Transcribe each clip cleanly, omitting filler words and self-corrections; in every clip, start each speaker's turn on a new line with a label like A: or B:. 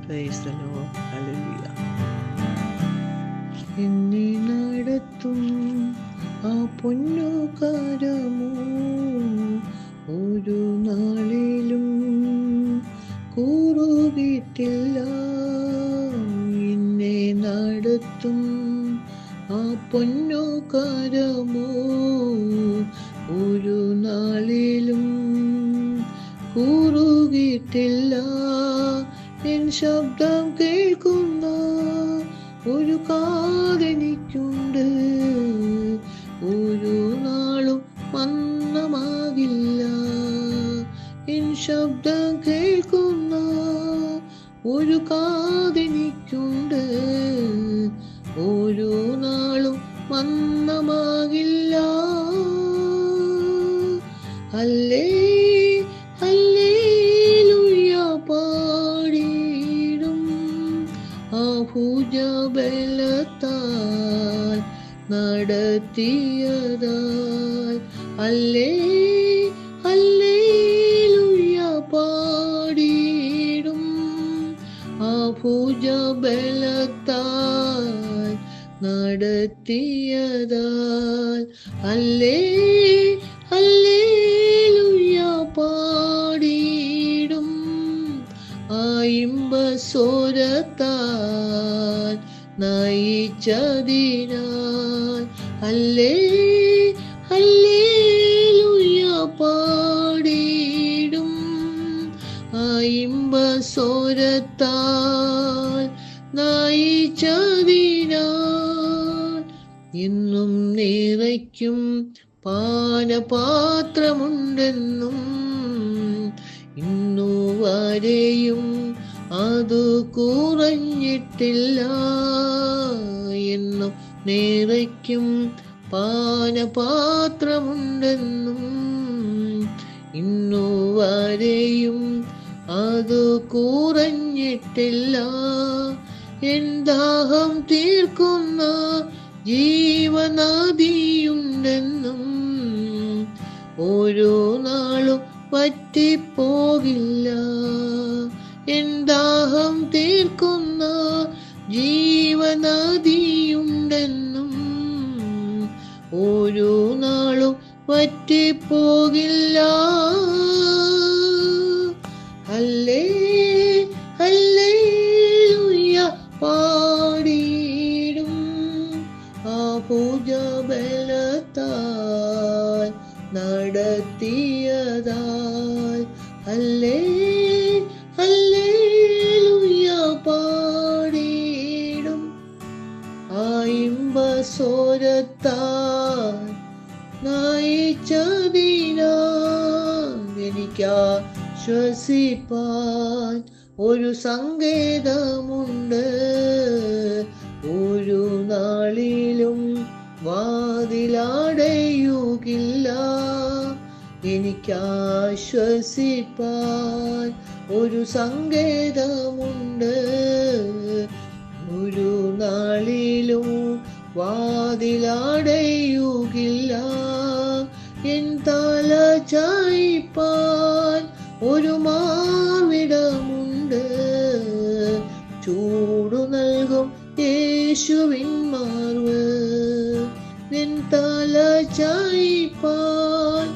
A: Praise the Lord. Hallelujah. എന്നെ നടത്തും ആ പൊന്നു കരമോ ഒരു നാളിലും കൂറുകിട്ടില്ല. എന്നെ നടത്തും ആ പൊന്നു കരമോ ഒരു നാളിലും കൂറുകിട്ടില്ല. എൻ ശബ്ദം കേൾക്കുന്ന ഒരു കാതെനിക്കുണ്ട്, ഒരു നാളും മന്ദമാകില്ല. എൻ ശബ്ദം കേൾക്കുന്ന ഒരു കാതെനിക്കുണ്ട്, ഒരു നാളും മന്ദമാകില്ല. ഹല്ലേ ഹല്ലേലൂയ പാടിയിടും ആ ഭുജബലത്താൽ നടത്തിയതാൽ. ഹല്ലേ ഹല്ലേലൂയ പാടിയിടും ആ ഭുജബലത്താൽ നടത്തിയതാൽ. ഹല്ലേ ഹല്ലേലൂയ പാടിയിടും ആ ഇമ്പസ്വരത്താൽ നയിച്ചതിനാൽ. ഹല്ലേ ഹല്ലേലൂയ പാടിയിടും ആ ഇമ്പസ്വരത്താൽ നയിച്ചതിനാൽ. എന്നും നിറയ്ക്കും പാനപാത്രമുണ്ടെന്നും ഇന്നു വരെയും അതു കുറഞ്ഞിട്ടില്ല. എന്നും നിറയ്ക്കും പാനപാത്രമുണ്ടെന്നും ഇന്നു വരെയും അതു കുറഞ്ഞിട്ടില്ല. എൻ ദാഹം തീർക്കുന്ന ജീവനദിയുണ്ടെന്നും ഓരോ നാളും വറ്റിപ്പോകില്ല. എൻ ദാഹം തീർക്കുന്ന ജീവനദിയുണ്ടെന്നും ഓരോ നാളും വറ്റിപ്പോകില്ല. ഹല്ലേ ഹല്ലേലൂയ പാടിയിടും ആ ഭുജബലത്താൽ നടത്തിയതാൽ. ഹല്ലേ ഹല്ലേലൂയ പാടിയിടും ആ ഇമ്പസ്വരത്താൽ നയിച്ചതിനാൽ. എനിക്കാശ്വസിപ്പാൻ ഒരു സങ്കേതമുണ്ട്, ഒരു നാളിലും വാതിലടയുകില്ല. എനിക്കാശ്വസിപ്പാൻ ഒരു സങ്കേതമുണ്ട്, ഒരു നാളിലും വാതിലടയുകില്ല. എൻ തല ചായ്പാൻ ഒരു മാർവിടമുണ്ട്, ചൂടു നൽകും യേശുവിൻ മാർവ്. എൻ തല ചായ്പാൻ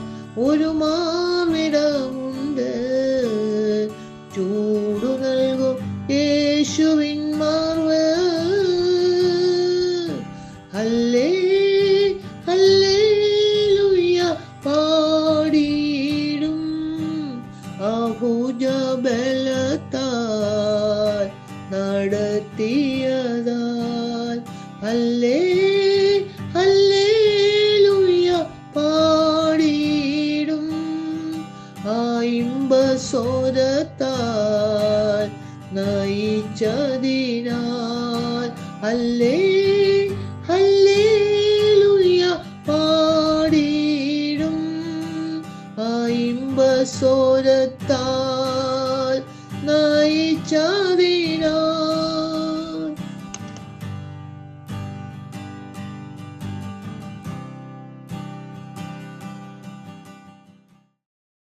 A: ഒരു മാർവിടമുണ്ട്, ചൂടു നൽകും യേശുവിൻ മാർവ്. ഹല്ലേ ഹല്ലേലൂയ പാടിയിടും ആ ഭുജബലത്താൽ നടത്തിയതാൽ. ഹല്ലേ ഹല്ലേലൂയ പാടിയിടും ആ ഇമ്പസ്വരത്താൽ നയിച്ചതിനാൽ. ഹല്ലേ ഹല്ലേലൂയ പാടിയിടും ആ ഇമ്പസ്വരത്താൽ നയിച്ചതിനാൽ.